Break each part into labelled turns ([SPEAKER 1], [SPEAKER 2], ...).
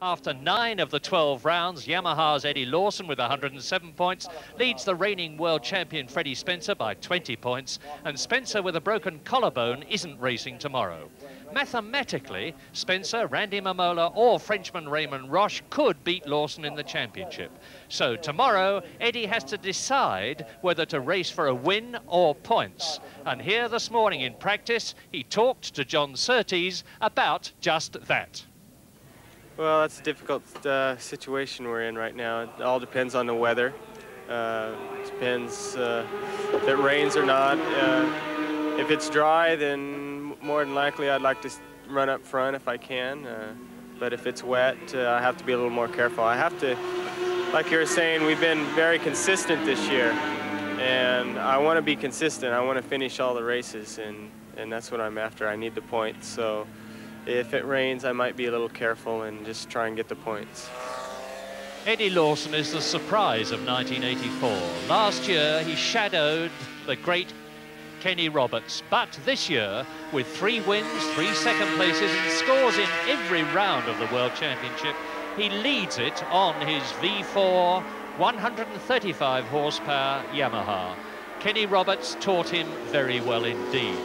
[SPEAKER 1] After 9 of the 12 rounds, Yamaha's Eddie Lawson with 107 points leads the reigning world champion Freddie Spencer by 20 points, and Spencer with a broken collarbone isn't racing tomorrow. Mathematically, Spencer, Randy Mamola or Frenchman Raymond Roche could beat Lawson in the championship. So tomorrow, Eddie has to decide whether to race for a win or points. And here this morning in practice, he talked to John Surtees about just that.
[SPEAKER 2] Well, that's a difficult situation we're in right now. It all depends on the weather. It depends if it rains or not. If it's dry, then more than likely I'd like to run up front if I can. But if it's wet, I have to be a little more careful. I have to, like you were saying, we've been very consistent this year. And I want to be consistent. I want to finish all the races, and that's what I'm after. I need the points. So if it rains, I might be a little careful and just try and get the points.
[SPEAKER 1] Eddie Lawson is the surprise of 1984. Last year, he shadowed the great Kenny Roberts, but this year, with 3 wins, 3 second places, and scores in every round of the World Championship, he leads it on his V4 135 horsepower Yamaha. Kenny Roberts taught him very well indeed.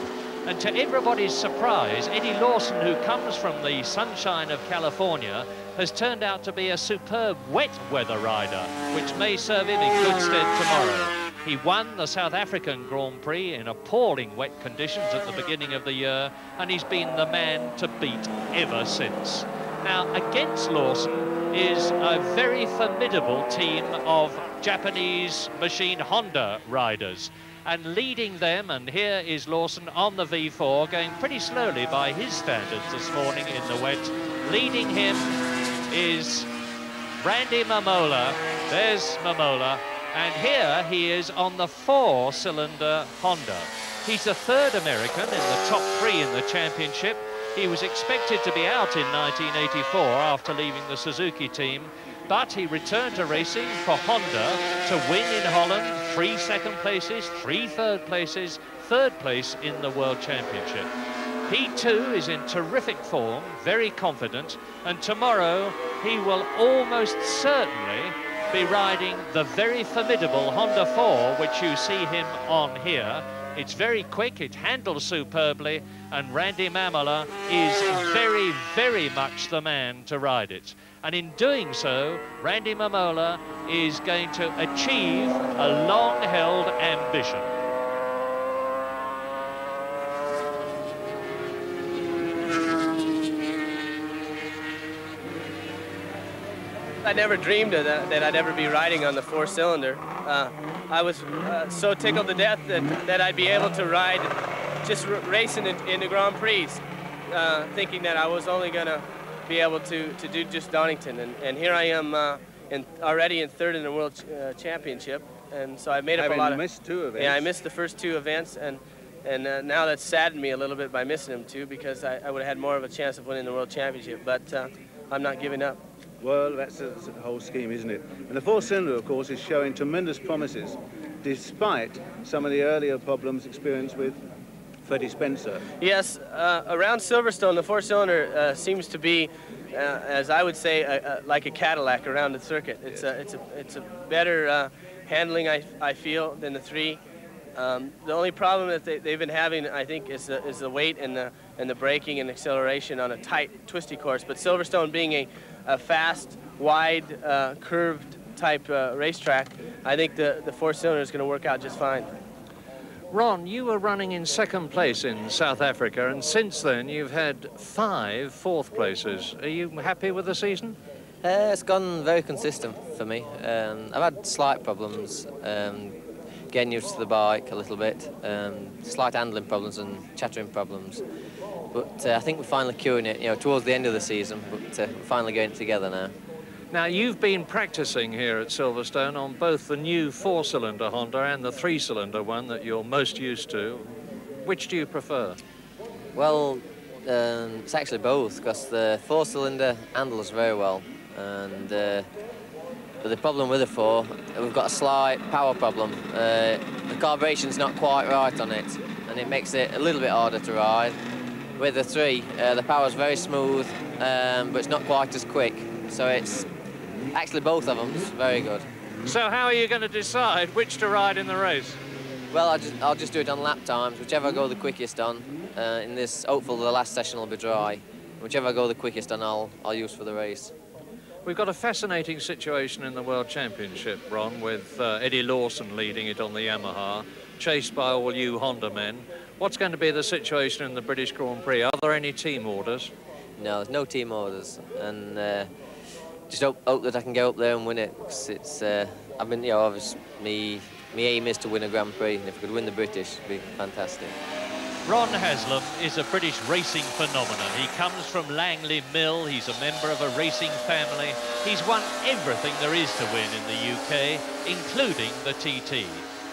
[SPEAKER 1] And to everybody's surprise, Eddie Lawson, who comes from the sunshine of California, has turned out to be a superb wet weather rider, which may serve him in good stead tomorrow. He won the South African Grand Prix in appalling wet conditions at the beginning of the year, and he's been the man to beat ever since. Now, against Lawson is a very formidable team of Japanese machine Honda riders. And leading them, and here is Lawson on the V4, going pretty slowly by his standards this morning in the wet. Leading him is Randy Mamola. There's Mamola. And here he is on the 4-cylinder Honda. He's the 3rd American in the top 3 in the championship. He was expected to be out in 1984 after leaving the Suzuki team, but he returned to racing for Honda to win in Holland, 3 second places, 3 third places, 3rd place in the World Championship. He too is in terrific form, very confident, and tomorrow he will almost certainly be riding the very formidable Honda 4, which you see him on here. It's very quick, it handles superbly, and Randy Mamola is very, very much the man to ride it. And in doing so, Randy Mamola is going to achieve a long-held ambition.
[SPEAKER 3] I never dreamed that I'd ever be riding on the 4-cylinder. I was so tickled to death that I'd be able to ride, just racing in the Grand Prix, thinking that I was only going to be able to do just Donington. And here I am already in 3rd in the World Championship. And so I made up a lot of...
[SPEAKER 4] missed 2 events.
[SPEAKER 3] Yeah, I missed the first 2 events, and now that's saddened me a little bit by missing them 2, because I would have had more of a chance of winning the World Championship. But I'm not giving up.
[SPEAKER 4] Well, that's the whole scheme, isn't it? And the 4-cylinder, of course, is showing tremendous promises, despite some of the earlier problems experienced with Freddie Spencer.
[SPEAKER 3] Yes, around Silverstone, the 4-cylinder seems to be, as I would say, like a Cadillac around the circuit. It's a better handling, I feel, than the 3. The only problem that they've been having, I think, is the weight and the braking and acceleration on a tight, twisty course. But Silverstone being a fast, wide, curved type racetrack, I think the 4-cylinder is going to work out just fine.
[SPEAKER 1] Ron, you were running in 2nd place in South Africa, and since then you've had 5 4th places. Are you happy with the season?
[SPEAKER 5] It's gone very consistent for me. I've had slight problems getting used to the bike a little bit, slight handling problems and chattering problems. But I think we're finally curing it, towards the end of the season, but we're finally getting it together now.
[SPEAKER 1] Now, you've been practicing here at Silverstone on both the new 4-cylinder Honda and the 3-cylinder one that you're most used to. Which do you prefer?
[SPEAKER 5] Well, it's actually both, because the 4-cylinder handles very well, and but the problem with the 4, we've got a slight power problem. The carburetion's not quite right on it, and it makes it a little bit harder to ride. with the 3. The power's very smooth, but it's not quite as quick. So it's actually both of them very good.
[SPEAKER 1] So how are you going to decide which to ride in the race?
[SPEAKER 5] Well, I'll just do it on lap times. Whichever I go the quickest on, in this, hopefully the last session will be dry. Whichever I go the quickest on, I'll use for the race.
[SPEAKER 1] We've got a fascinating situation in the World Championship, Ron, with Eddie Lawson leading it on the Yamaha, chased by all you Honda men. What's going to be the situation in the British Grand Prix? Are there any team orders?
[SPEAKER 5] No, there's no team orders, and just hope that I can go up there and win it. Cause it's, I've been, you know, obviously, my aim is to win a Grand Prix, and if I could win the British, it'd be fantastic.
[SPEAKER 1] Ron Haslam is a British racing phenomenon. He comes from Langley Mill. He's a member of a racing family. He's won everything there is to win in the UK, including the TT.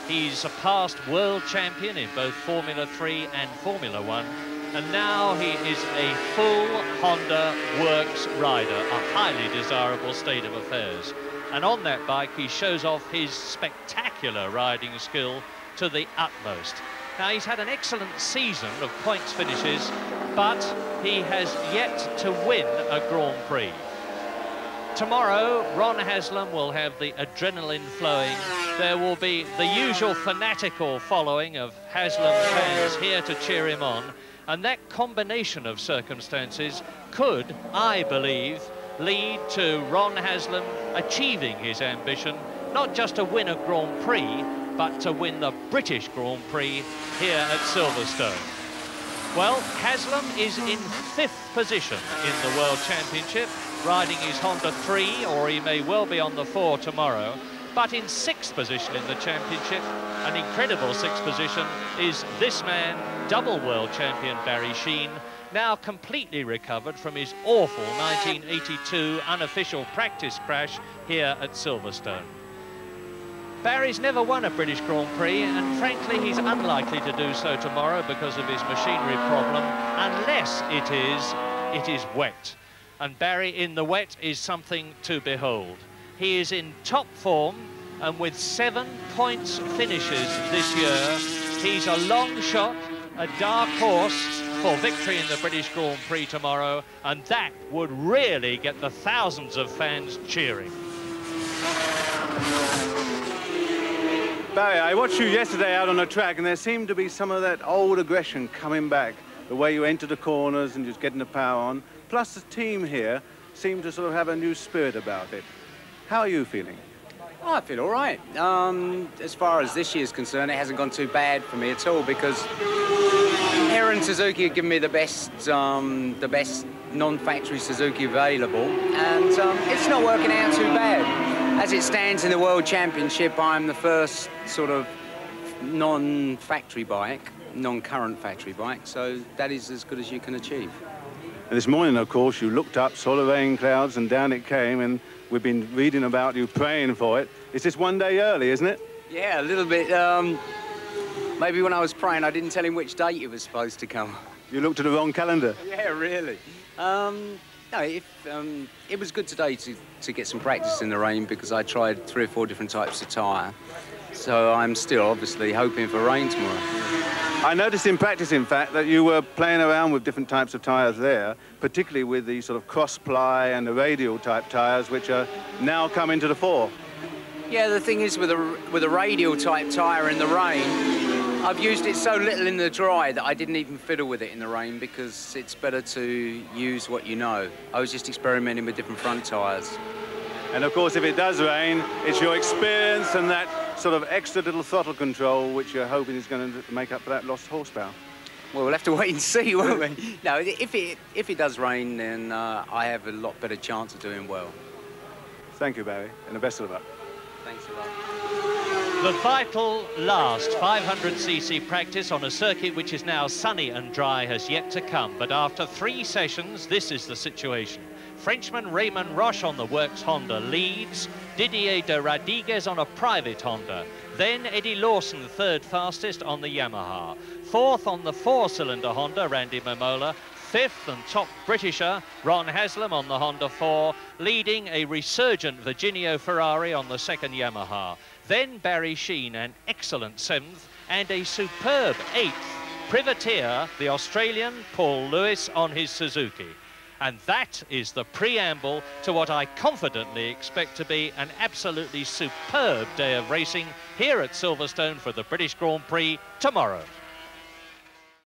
[SPEAKER 1] He's a past world champion in both Formula 3 and Formula 1, and now he is a full Honda Works rider, a highly desirable state of affairs. And on that bike, he shows off his spectacular riding skill to the utmost. Now, he's had an excellent season of points finishes, but he has yet to win a Grand Prix. Tomorrow, Ron Haslam will have the adrenaline flowing. There will be the usual fanatical following of Haslam fans here to cheer him on, and that combination of circumstances could, I believe, lead to Ron Haslam achieving his ambition, not just to win a Grand Prix, but to win the British Grand Prix here at Silverstone. Well, Haslam is in 5th position in the World Championship, riding his Honda 3, or he may well be on the 4 tomorrow. But in 6th position in the championship, an incredible 6th position, is this man, double world champion Barry Sheene, now completely recovered from his awful 1982 unofficial practice crash here at Silverstone. Barry's never won a British Grand Prix, and frankly he's unlikely to do so tomorrow because of his machinery problem, unless it is wet. And Barry in the wet is something to behold. He is in top form, and with 7 points finishes this year, he's a long shot, a dark horse for victory in the British Grand Prix tomorrow, and that would really get the thousands of fans cheering.
[SPEAKER 4] Barry, I watched you yesterday out on the track, and there seemed to be some of that old aggression coming back, the way you entered the corners and just getting the power on. Plus the team here seemed to sort of have a new spirit about it. How are you feeling?
[SPEAKER 6] Oh, I feel all right. As far as this year's concerned, it hasn't gone too bad for me at all, because Aaron Suzuki have given me the best non-factory Suzuki available, and it's not working out too bad. As it stands in the World Championship, I'm the first sort of non-factory bike, non-current factory bike, so that is as good as you can achieve.
[SPEAKER 4] And this morning, of course, you looked up, saw the rain clouds, and down it came, and we've been reading about you praying for it. It's just one day early, isn't it?
[SPEAKER 6] Yeah, a little bit. Maybe when I was praying, I didn't tell him which date it was supposed to come.
[SPEAKER 4] You looked at the wrong calendar.
[SPEAKER 6] Yeah, really. No, it was good today to get some practice in the rain, because I tried 3 or 4 different types of tyre. So I'm still obviously hoping for rain tomorrow.
[SPEAKER 4] I noticed in practice, in fact, that you were playing around with different types of tyres there, particularly with the sort of cross-ply and the radial type tyres, which are now coming to the fore.
[SPEAKER 6] Yeah, the thing is, with a radial type tyre in the rain, I've used it so little in the dry that I didn't even fiddle with it in the rain, because it's better to use what you know. I was just experimenting with different front tyres.
[SPEAKER 4] And of course, if it does rain, it's your experience and that sort of extra little throttle control which you're hoping is going to make up for that lost horsepower.
[SPEAKER 6] Well, we'll have to wait and see, won't we? No, if it does rain, then I have a lot better chance of doing well.
[SPEAKER 4] Thank you, Barry, and the best of luck.
[SPEAKER 6] Thanks a lot.
[SPEAKER 1] The vital last 500cc practice on a circuit which is now sunny and dry has yet to come, but after 3 sessions, this is the situation. Frenchman Raymond Roche on the Works Honda leads, Didier de Radiguez on a private Honda, then Eddie Lawson, 3rd fastest on the Yamaha, 4th on the 4-cylinder Honda, Randy Mamola, 5th and top Britisher, Ron Haslam on the Honda 4, leading a resurgent Virginio Ferrari on the 2nd Yamaha. Then Barry Sheene, an excellent 7th, and a superb 8th, privateer the Australian Paul Lewis on his Suzuki. And that is the preamble to what I confidently expect to be an absolutely superb day of racing here at Silverstone for the British Grand Prix tomorrow.